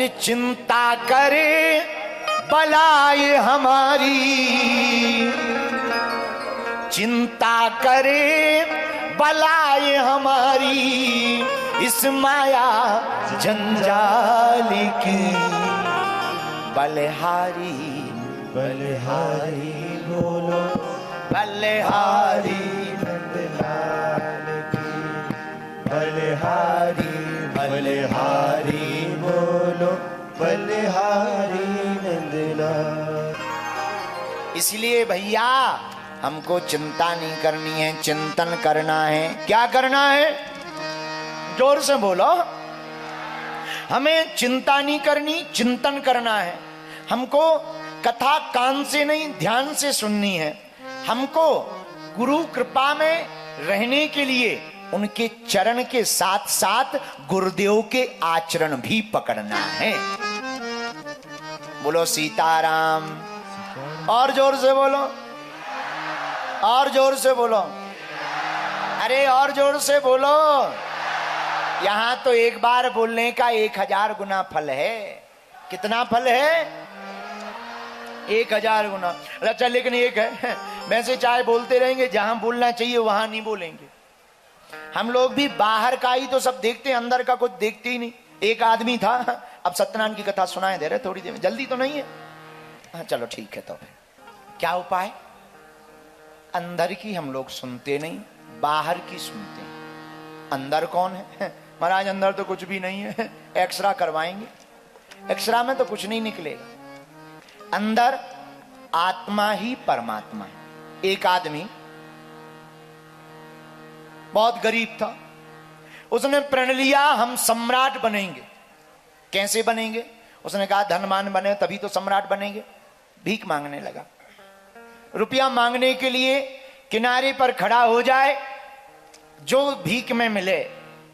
अरे चिंता करे बलाए हमारी, चिंता करे बलाए हमारी, इस माया जंजाल की। बलिहारी बलिहारी बोलो, बलिहारी नंदलाल की। बलिहारी बलिहारी बोलो, बलिहारी नंदलाल। इसलिए भैया हमको चिंता नहीं करनी है, चिंतन करना है। क्या करना है? जोर से बोलो। हमें चिंता नहीं करनी, चिंतन करना है। हमको कथा कान से नहीं ध्यान से सुननी है। हमको गुरु कृपा में रहने के लिए उनके चरण के साथ साथ गुरुदेव के आचरण भी पकड़ना है। बोलो सीताराम। और जोर से बोलो, और जोर से बोलो। अरे और जोर से बोलो। यहां तो एक बार बोलने का 1000 गुना फल है। कितना फल है? 1000 गुना। अच्छा, लेकिन एक है, वैसे चाहे बोलते रहेंगे, जहां बोलना चाहिए वहां नहीं बोलेंगे। हम लोग भी बाहर का ही तो सब देखते हैं, अंदर का कुछ देखते ही नहीं। एक आदमी था, अब सत्यनारायण की कथा सुनाए दे रहे थोड़ी देर में, जल्दी तो नहीं है? हाँ चलो ठीक है। तो फिर क्या उपाय? अंदर की हम लोग सुनते नहीं, बाहर की सुनते हैं। अंदर कौन है? महाराज अंदर तो कुछ भी नहीं है, एक्सरा करवाएंगे, एक्सरा में तो कुछ नहीं निकलेगा। अंदर आत्मा ही परमात्मा है। एक आदमी बहुत गरीब था, उसने प्रण लिया हम सम्राट बनेंगे। कैसे बनेंगे? उसने कहा धनवान बने तभी तो सम्राट बनेंगे। भीख मांगने लगा। रुपया मांगने के लिए किनारे पर खड़ा हो जाए, जो भीख में मिले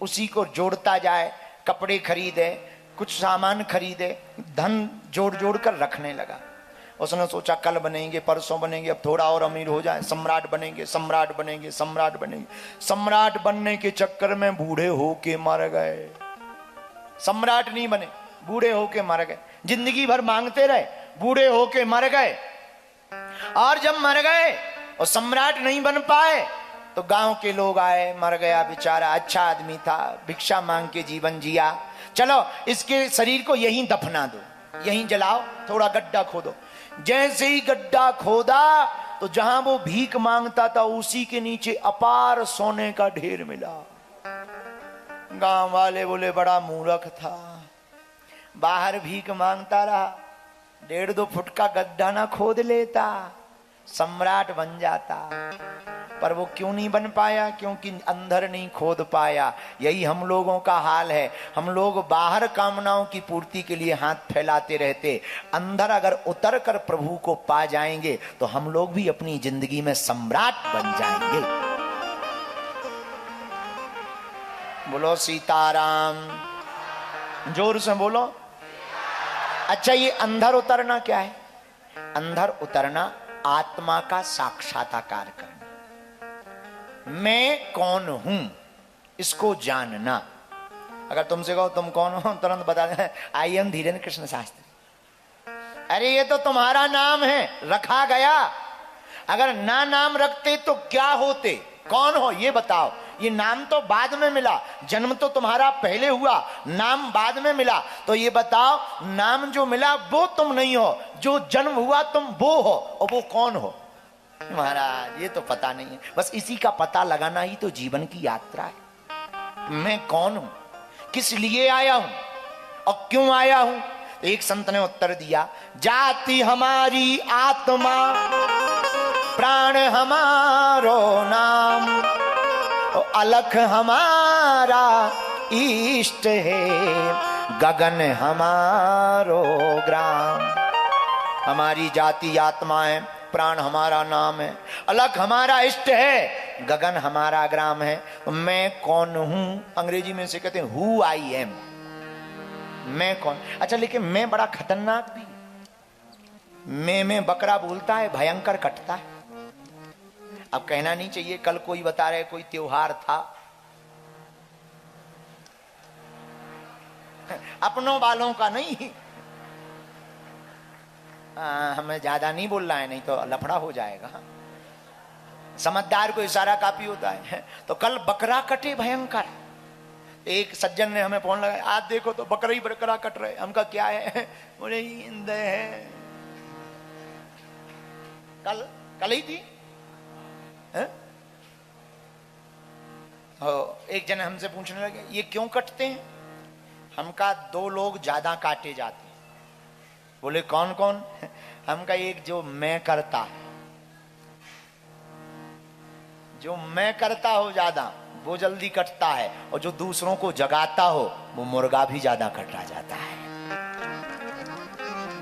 उसी को जोड़ता जाए, कपड़े खरीदे, कुछ सामान खरीदे, धन जोड़ जोड़ कर रखने लगा। उसने सोचा कल बनेंगे, परसों बनेंगे, अब थोड़ा और अमीर हो जाए, सम्राट बनेंगे, सम्राट बनेंगे, सम्राट बनेंगे। सम्राट बनने के चक्कर में बूढ़े होके मर गए। सम्राट नहीं बने, बूढ़े होके मर गए। जिंदगी भर मांगते रहे, बूढ़े होके मर गए। और जब मर गए और सम्राट नहीं बन पाए तो गांव के लोग आए, मर गया बेचारा, अच्छा आदमी था, भिक्षा मांग के जीवन जिया। चलो इसके शरीर को यहीं दफना दो, यहीं जलाओ, थोड़ा गड्ढा खोदो। जैसे ही गड्ढा खोदा तो जहां वो भीख मांगता था उसी के नीचे अपार सोने का ढेर मिला। गांव वाले बोले बड़ा मूर्ख था, बाहर भीख मांगता रहा, 1.5-2 फुट का गड्ढा ना खोद लेता, सम्राट बन जाता। पर वो क्यों नहीं बन पाया? क्योंकि अंदर नहीं खोद पाया। यही हम लोगों का हाल है। हम लोग बाहर कामनाओं की पूर्ति के लिए हाथ फैलाते रहते, अंदर अगर उतर कर प्रभु को पा जाएंगे तो हम लोग भी अपनी जिंदगी में सम्राट बन जाएंगे। बोलो सीताराम। जोर से बोलो। अच्छा, ये अंदर उतरना क्या है? अंदर उतरना आत्मा का साक्षात्कार करना। मैं कौन हूं इसको जानना। अगर तुमसे कहो तुम कौन हो, तुरंत बता दें आई एम धीरेन्द्र कृष्ण शास्त्री। अरे ये तो तुम्हारा नाम है, रखा गया। अगर ना नाम रखते तो क्या होते? कौन हो ये बताओ। ये नाम तो बाद में मिला, जन्म तो तुम्हारा पहले हुआ, नाम बाद में मिला। तो ये बताओ, नाम जो मिला वो तुम नहीं हो, जो जन्म हुआ तुम वो हो, और वो कौन हो? महाराज ये तो पता नहीं है। बस इसी का पता लगाना ही तो जीवन की यात्रा है। मैं कौन हूं, किस लिए आया हूं और क्यों आया हूं? तो एक संत ने उत्तर दिया, जाति हमारी आत्मा, प्राण हमारो नाम, अलख हमारा इष्ट है, गगन हमारो ग्राम। हमारी जाति आत्मा है, प्राण हमारा नाम है, अलख हमारा इष्ट है, गगन हमारा ग्राम है। मैं कौन हूं? अंग्रेजी में से कहते हैं हु आई एम। मैं कौन? अच्छा, लेकिन मैं बड़ा खतरनाक भी। मैं बकरा बोलता है, भयंकर कटता है। अब कहना नहीं चाहिए। कल कोई बता रहे कोई त्योहार था, अपनों वालों का नहीं। हमें ज्यादा नहीं बोलना है, नहीं तो लफड़ा हो जाएगा। समझदार को इशारा काफी होता है। तो कल बकरा कटे भयंकर। एक सज्जन ने हमें फोन लगाया, आज देखो तो बकरा ही बकरा कट रहे। हमका क्या है? बोले ईंद है। कल ही थी। एक जन हमसे पूछने लगे ये क्यों कटते हैं? हमका 2 लोग ज्यादा काटे जाते हैं। बोले कौन कौन? हमका एक जो मैं करता है, जो मैं करता हो ज्यादा वो जल्दी कटता है, और जो दूसरों को जगाता हो वो मुर्गा भी ज्यादा कटा जाता है।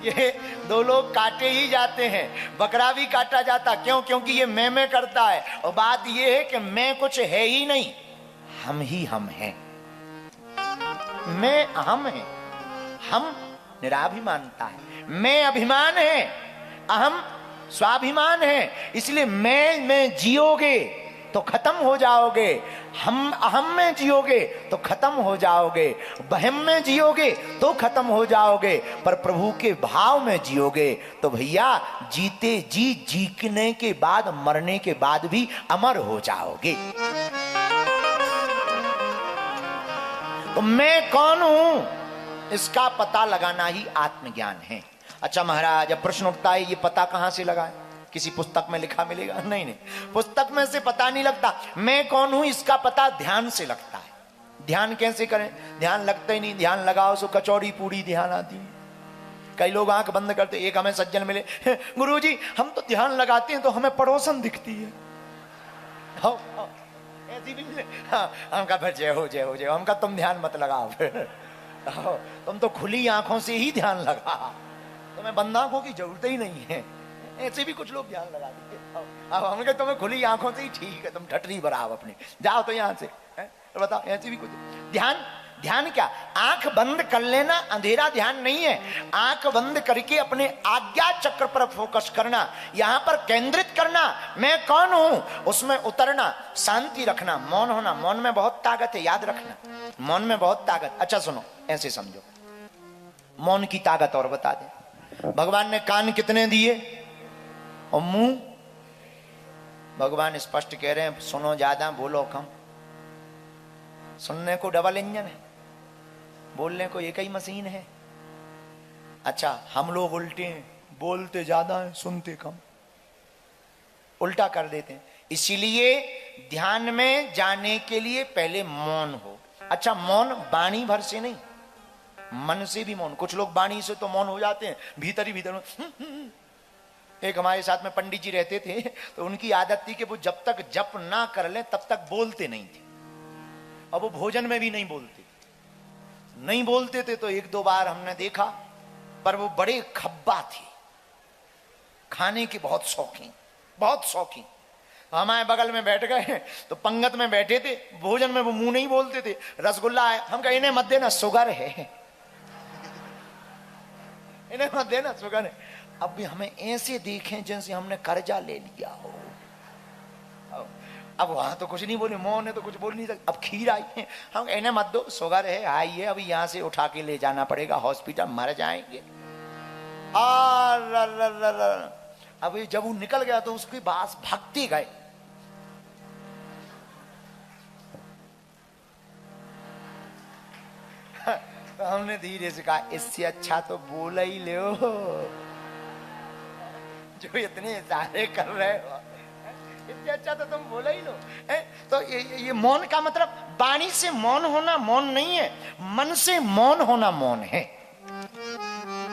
ये 2 लोग काटे ही जाते हैं। बकरा भी काटा जाता, क्यों? क्योंकि ये मैं करता है। और बात ये है कि मैं कुछ है ही नहीं, हम ही हम हैं। मैं अहम है, हम निराभिमानता है, मैं अभिमान है, अहम स्वाभिमान है। इसलिए मैं में जियोगे तो खत्म हो जाओगे, हम अहम में जियोगे तो खत्म हो जाओगे, बहम में जियोगे तो खत्म हो जाओगे, पर प्रभु के भाव में जियोगे तो भैया जीते जी जीने के बाद, मरने के बाद भी अमर हो जाओगे। तो मैं कौन हूं इसका पता लगाना ही आत्मज्ञान है। अच्छा महाराज, अब प्रश्न उठता है ये पता कहां से लगाएं? किसी पुस्तक में लिखा मिलेगा? नहीं नहीं, पुस्तक में से पता नहीं लगता। मैं कौन हूं इसका पता ध्यान से लगता है। ध्यान कैसे करें? ध्यान लगता ही नहीं। ध्यान लगाओ सो कचौड़ी पूड़ी ध्यान आती है। कई लोग आंख बंद करते। एक हमें सज्जन मिले, गुरुजी हम तो ध्यान लगाते हैं तो हमें पड़ोसन दिखती है। ऐसी भी मिले। हमका फिर जय हो जय हो जय हो। हमका तुम ध्यान मत लगाओ फिर, तुम तो खुली आंखों से ही ध्यान लगा, तुम्हें बंद आंखों की जरूरत ही नहीं है। ऐसे भी कुछ लोग ध्यान लगा देते। अब हम कहे तुम्हें खुली आंखों से ही ठीक है, तुम ठटरी भराओ अपनी, जाओ तो यहां से। तो बताओ, ऐसे भी कुछ ध्यान। ध्यान क्या? आंख बंद कर लेना अंधेरा ध्यान नहीं है। आंख बंद करके अपने आज्ञा चक्र पर फोकस करना, यहां पर केंद्रित करना, मैं कौन हूं उसमें उतरना, शांति रखना, मौन होना। मौन में बहुत ताकत है, याद रखना, मौन में बहुत ताकत। अच्छा सुनो, ऐसे समझो मौन की ताकत और बता दे। भगवान ने कान कितने दिए और मुंह? भगवान स्पष्ट कह रहे हैं सुनो ज्यादा, बोलो कम। सुनने को डबल इंजन है, बोलने को एक ही मशीन है। अच्छा, हम लोग उल्टे हैं, बोलते ज्यादा हैं, सुनते कम, उल्टा कर देते हैं। इसीलिए ध्यान में जाने के लिए पहले मौन हो। अच्छा, मौन वाणी भर से नहीं, मन से भी मौन। कुछ लोग वाणी से तो मौन हो जाते हैं, भीतर ही भीतर। एक हमारे साथ में पंडित जी रहते थे, तो उनकी आदत थी कि वो जब तक जप ना कर ले तब तक बोलते नहीं थे। अब वो भोजन में भी नहीं बोलते थे। तो 1-2 बार हमने देखा, पर वो बड़े खब्बा थे, खाने के बहुत शौकीन। हमारे बगल में बैठ गए तो पंगत में बैठे थे, भोजन में वो मुंह नहीं बोलते थे। रसगुल्ला है, हम कहे इन्हें मत देना, शुगर है, इन्हें मत देना, शुगर है। अब भी हमें ऐसे देखें जैसे हमने कर्जा ले लिया हो। अब वहां तो कुछ नहीं बोले, मौन है तो कुछ बोल नहीं सकते। अब खीर आई है, हम इन्हें मत दो, शुगर है, आइए अभी यहां से उठा के ले जाना पड़ेगा हॉस्पिटल, मर जाएंगे। अब जब वो निकल गया तो उसके पास भागते गए। तो हमने धीरे से कहा इससे अच्छा तो बोला ही ले, जो इतने इशारे कर रहे हो, इससे अच्छा तो तुम बोला ही लो। तो ये मौन का मतलब वाणी से मौन होना मौन नहीं है, मन से मौन होना मौन है।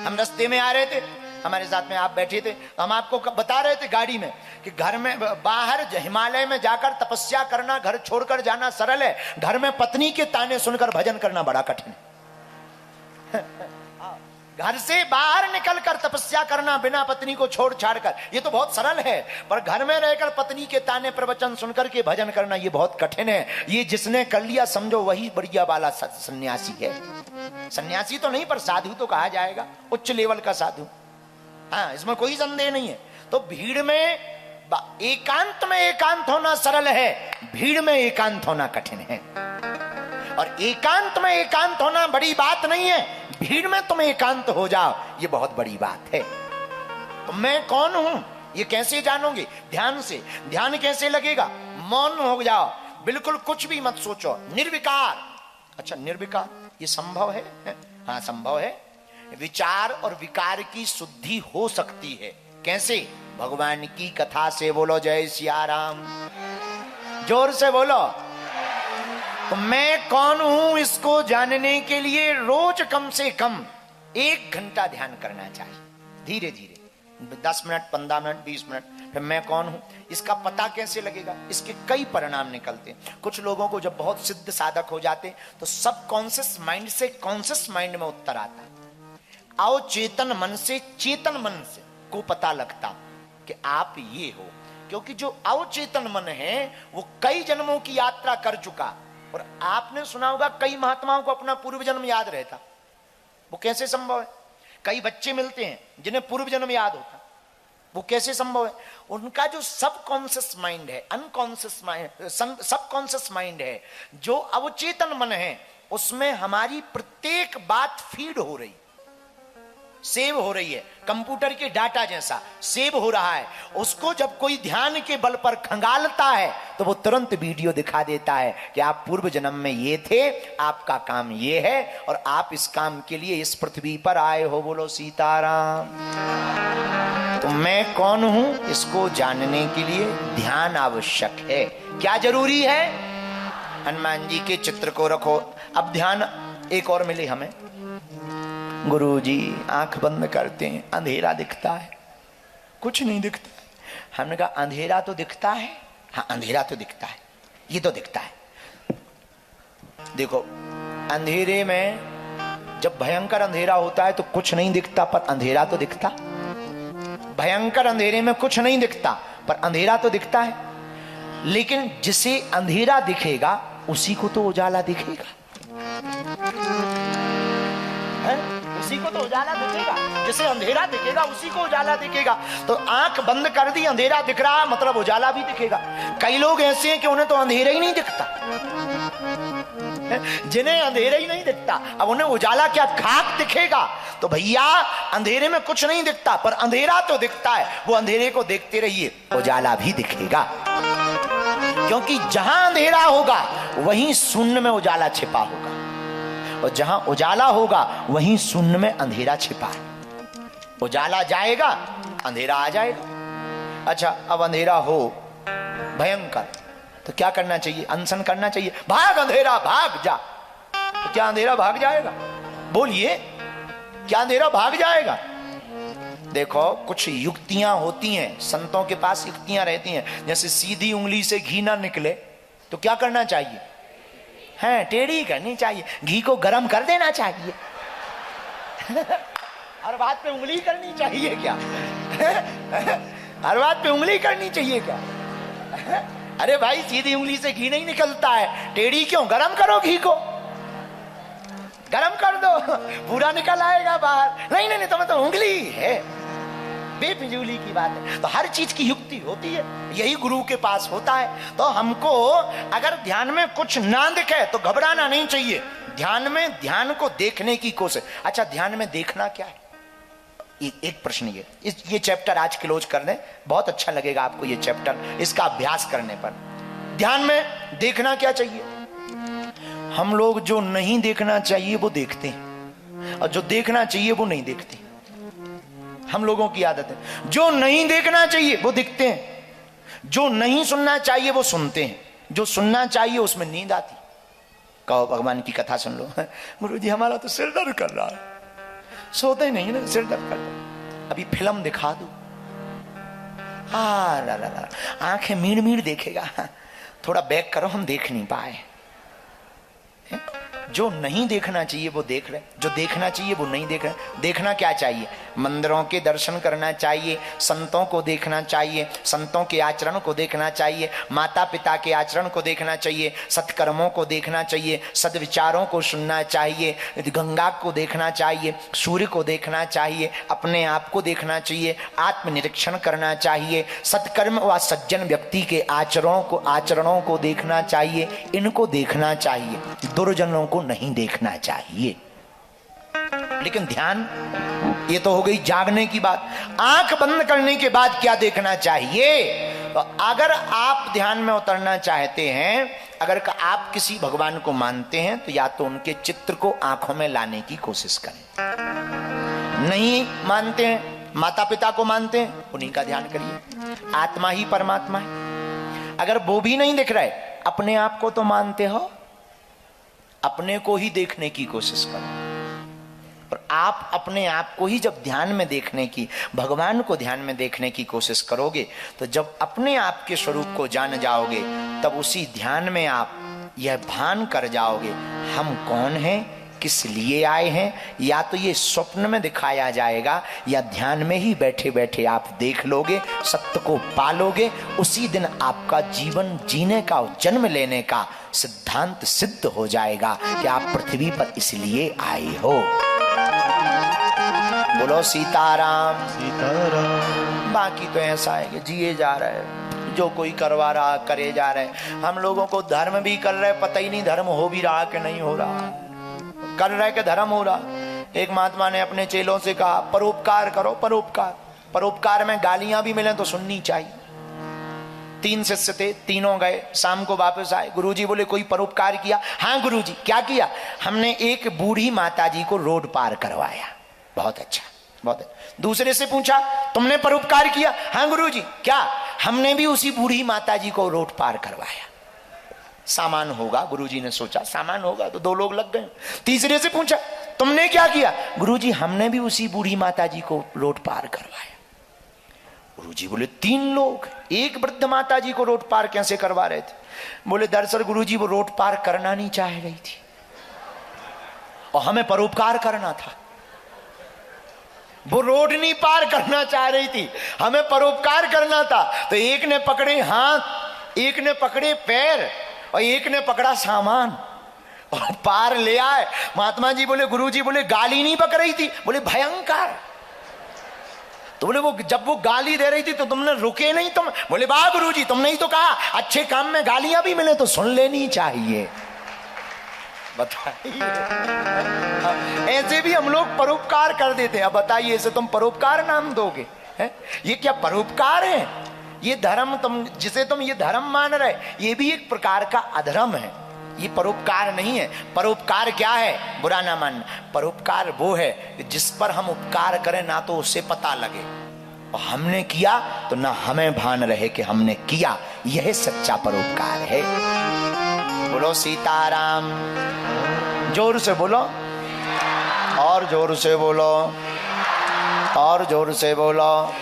हम रास्ते में आ रहे थे, हमारे साथ में आप बैठे थे, तो हम आपको बता रहे थे गाड़ी में कि घर में बाहर हिमालय में जाकर तपस्या करना, घर छोड़कर जाना सरल है, घर में पत्नी के ताने सुनकर भजन करना बड़ा कठिन है। घर से बाहर निकलकर तपस्या करना बिना पत्नी को छोड़ छाड़ कर, ये तो बहुत सरल है, पर घर में रहकर पत्नी के ताने प्रवचन सुनकर के भजन करना ये बहुत कठिन है। ये जिसने कर लिया समझो वही बढ़िया वाला सन्यासी है। सन्यासी तो नहीं, पर साधु तो कहा जाएगा, उच्च लेवल का साधु। हाँ, इसमें कोई संदेह नहीं है। तो भीड़ में एकांत में एकांत होना सरल है, भीड़ में एकांत होना कठिन है। और एकांत में एकांत होना बड़ी बात नहीं है, भीड़ में तुम एकांत हो जाओ ये बहुत बड़ी बात है। तो मैं कौन हूं ये कैसे जानोगे? ध्यान से। ध्यान कैसे लगेगा? मौन हो जाओ, बिल्कुल कुछ भी मत सोचो, निर्विकार। अच्छा निर्विकार ये संभव है? हाँ संभव है। विचार और विकार की शुद्धि हो सकती है। कैसे? भगवान की कथा से। बोलो जय सिया राम, जोर से बोलो। तो मैं कौन हूं इसको जानने के लिए रोज कम से कम 1 घंटा ध्यान करना चाहिए। धीरे धीरे 10 मिनट, 15 मिनट, 20 मिनट। फिर मैं कौन हूं इसका पता कैसे लगेगा? इसके कई परिणाम निकलते हैं। कुछ लोगों को जब बहुत सिद्ध साधक हो जाते तो सब कॉन्शियस माइंड से कॉन्शियस माइंड में उत्तर आता, अवचेतन मन से चेतन मन से को पता लगता कि आप ये हो। क्योंकि जो अवचेतन मन है वो कई जन्मों की यात्रा कर चुका। और आपने सुना होगा कई महात्माओं को अपना पूर्व जन्म याद रहता। वो कैसे संभव है? कई बच्चे मिलते हैं जिन्हें पूर्व जन्म याद होता, वो कैसे संभव है? उनका जो सबकॉन्शियस माइंड है, अनकॉन्शियस माइंड, सबकॉन्शियस माइंड है, जो अवचेतन मन है, उसमें हमारी प्रत्येक बात फीड हो रही, सेव हो रही है। कंप्यूटर के डाटा जैसा सेव हो रहा है। उसको जब कोई ध्यान के बल पर खंगालता है तो वो तुरंत वीडियो दिखा देता है कि आप पूर्व जन्म में ये थे, आपका काम ये है और आप इस काम के लिए इस पृथ्वी पर आए हो। बोलो सीताराम। तो मैं कौन हूं इसको जानने के लिए ध्यान आवश्यक है। क्या जरूरी है? हनुमान जी के चित्र को रखो। अब ध्यान एक और मिले हमें। गुरुजी आंख बंद करते हैं, अंधेरा दिखता है, कुछ नहीं दिखता। हमने कहा अंधेरा तो दिखता है। हाँ अंधेरा तो दिखता है, ये तो दिखता है। देखो अंधेरे में जब भयंकर अंधेरा होता है तो कुछ नहीं दिखता, पर अंधेरा तो दिखता। भयंकर अंधेरे में कुछ नहीं दिखता पर अंधेरा तो दिखता है। लेकिन जिसे अंधेरा दिखेगा उसी को तो उजाला दिखेगा, उसी को तो उजाला दिखेगा। जिसे अंधेरा दिखेगा उसी को उजाला दिखेगा। तो आंख बंद कर दी, अंधेरा दिख रहा मतलब उजाला भी दिखेगा। कई लोग ऐसे हैं कि उन्हें तो अंधेरा ही नहीं दिखता, जिन्हें अंधेरा ही नहीं दिखता, अब उन्हें उजाला क्या खाक दिखेगा? तो भैया अंधेरे में कुछ नहीं दिखता पर अंधेरा तो दिखता है। वो अंधेरे को देखते रहिए, उजाला भी दिखेगा। क्योंकि जहां अंधेरा होगा वहीं शून्य में उजाला छिपा होगा, और जहां उजाला होगा वहीं शून्य में अंधेरा छिपा है। उजाला जाएगा अंधेरा आ जाएगा। अच्छा अब अंधेरा हो भयंकर तो क्या करना चाहिए? अनशन करना चाहिए। भाग अंधेरा भाग जा। तो क्या अंधेरा भाग जाएगा? बोलिए, क्या अंधेरा भाग जाएगा? देखो कुछ युक्तियां होती हैं, संतों के पास युक्तियां रहती हैं। जैसे सीधी उंगली से घी ना निकले तो क्या करना चाहिए? है टेढ़ी करनी चाहिए। घी को गर्म कर देना चाहिए। हर बात पे उंगली करनी चाहिए क्या? हर बात पे उंगली करनी चाहिए क्या? अरे भाई सीधी उंगली से घी नहीं निकलता है, टेढ़ी क्यों? गरम करो घी को, गरम कर दो, पूरा निकल आएगा बाहर। नहीं नहीं नहीं, तुम्हें तो उंगली है। बेफिजूली की बात है। तो हर चीज की युक्ति होती है, यही गुरु के पास होता है। तो हमको अगर ध्यान में कुछ ना दिखे तो घबराना नहीं चाहिए। ध्यान में ध्यान को देखने की कोशिश। अच्छा ध्यान में देखना क्या है? एक प्रश्न ये चैप्टर आज क्लोज कर दें, बहुत अच्छा लगेगा आपको ये चैप्टर, इसका अभ्यास करने पर। ध्यान में देखना क्या चाहिए? हम लोग जो नहीं देखना चाहिए वो देखते हैं, और जो देखना चाहिए वो नहीं देखते। हम लोगों की आदत है, जो नहीं देखना चाहिए वो दिखते हैं, जो नहीं सुनना चाहिए वो सुनते हैं, जो सुनना चाहिए उसमें नींद आती। कहो भगवान की कथा सुन लो। गुरुजी हमारा तो सिर दर्द कर रहा है, सोते नहीं ना, सिर दर्द कर रहा। अभी फिल्म दिखा दो, आंखें मीड़ मीड़ देखेगा। थोड़ा बैक करो, हम देख नहीं पाए। जो नहीं देखना चाहिए वो देख रहे, जो देखना चाहिए वो नहीं देख रहे। देखना क्या चाहिए? मंदिरों के दर्शन करना चाहिए, संतों को देखना चाहिए, संतों के आचरण को देखना चाहिए, माता पिता के आचरण को देखना चाहिए, सत्कर्मों को देखना चाहिए, सद्विचारों को सुनना चाहिए, गंगा को देखना चाहिए, सूर्य को देखना चाहिए, अपने आप को देखना चाहिए, आत्मनिरीक्षण करना चाहिए, सत्कर्म व सज्जन व्यक्ति के आचरणों को देखना चाहिए, इनको देखना चाहिए, दुर्जनों को नहीं देखना चाहिए। लेकिन ध्यान, ये तो हो गई जागने की बात। आंख बंद करने के बाद क्या देखना चाहिए? तो अगर आप ध्यान में उतरना चाहते हैं, अगर आप किसी भगवान को मानते हैं, तो या तो उनके चित्र को आंखों में लाने की कोशिश करें। नहीं मानते हैं, माता पिता को मानते हैं, उन्हीं का ध्यान करिए। आत्मा ही परमात्मा है। अगर वो भी नहीं दिख रहे, अपने आप को तो मानते हो, अपने को ही देखने की कोशिश करो। और आप अपने आप को ही जब ध्यान में देखने की, भगवान को ध्यान में देखने की कोशिश करोगे, तो जब अपने आप के स्वरूप को जान जाओगे, तब उसी ध्यान में आप यह भान कर जाओगे, हम कौन हैं, किस लिए आए हैं। या तो ये स्वप्न में दिखाया जाएगा, या ध्यान में ही बैठे बैठे आप देख लोगे, सत्य को पालोगे। उसी दिन आपका जीवन जीने का, जन्म लेने का सिद्धांत सिद्ध हो जाएगा कि आप पृथ्वी पर इसलिए आए हो। बोलो सीताराम सीताराम। बाकी तो ऐसा है कि जिए जा रहे हैं, जो कोई करवा रहा करे जा रहे हैं। हम लोगों को धर्म भी कर रहे, पता ही नहीं धर्म हो भी रहा कि नहीं हो रहा, कर रहे कि धर्म हो रहा। एक महात्मा ने अपने चेलों से कहा, परोपकार करो, परोपकार। परोपकार में गालियां भी मिले तो सुननी चाहिए। 3 शिष्य थे, तीनों गए, शाम को वापस आए। गुरुजी बोले, कोई परोपकार किया? हाँ गुरुजी। क्या किया? हमने एक बूढ़ी माताजी को रोड पार करवाया। बहुत अच्छा, बहुत अच्छा। दूसरे से पूछा, तुमने परोपकार किया? हाँ गुरुजी। क्या? हमने भी उसी बूढ़ी माताजी को रोड पार करवाया। सामान होगा, गुरुजी ने सोचा सामान होगा, तो 2 लोग लग गए। तीसरे से पूछा, तुमने क्या किया? गुरुजी हमने भी उसी बूढ़ी माताजी को रोड पार करवाया। गुरुजी बोले 3 लोग, एक वृद्ध माताजी को रोड पार कैसे करवा रहे थे? बोले दरअसल गुरुजी वो रोड पार करना नहीं चाह रही थी और हमें परोपकार करना था। वो रोड नहीं पार करना चाह रही थी, हमें परोपकार करना था। तो एक ने पकड़े हाथ, एक ने पकड़े पैर और एक ने पकड़ा सामान और पार ले आए। महात्मा जी बोले, गुरुजी बोले गाली नहीं बक रही थी? बोले भयंकर। तो बोले वो जब वो गाली दे रही थी तो तुमने रुके नहीं? तुम बोले वाह गुरुजी, तुमने ही तो कहा अच्छे काम में गालियां भी मिले तो सुन लेनी चाहिए। बताइए, ऐसे भी हम लोग परोपकार कर देते हैं। अब बताइए, इसे तुम परोपकार नाम दोगे? है ये क्या परोपकार है? ये धर्म, तुम जिसे तुम ये धर्म मान रहे, ये भी एक प्रकार का अधर्म है। ये परोपकार नहीं है। परोपकार क्या है? बुरा ना मानना। परोपकार वो है जिस पर हम उपकार करें ना तो उससे पता लगे, और हमने किया तो ना हमें भान रहे कि हमने किया। यह सच्चा परोपकार है। बोलो सीताराम। जोर से बोलो, और जोर से बोलो, और जोर से बोलो।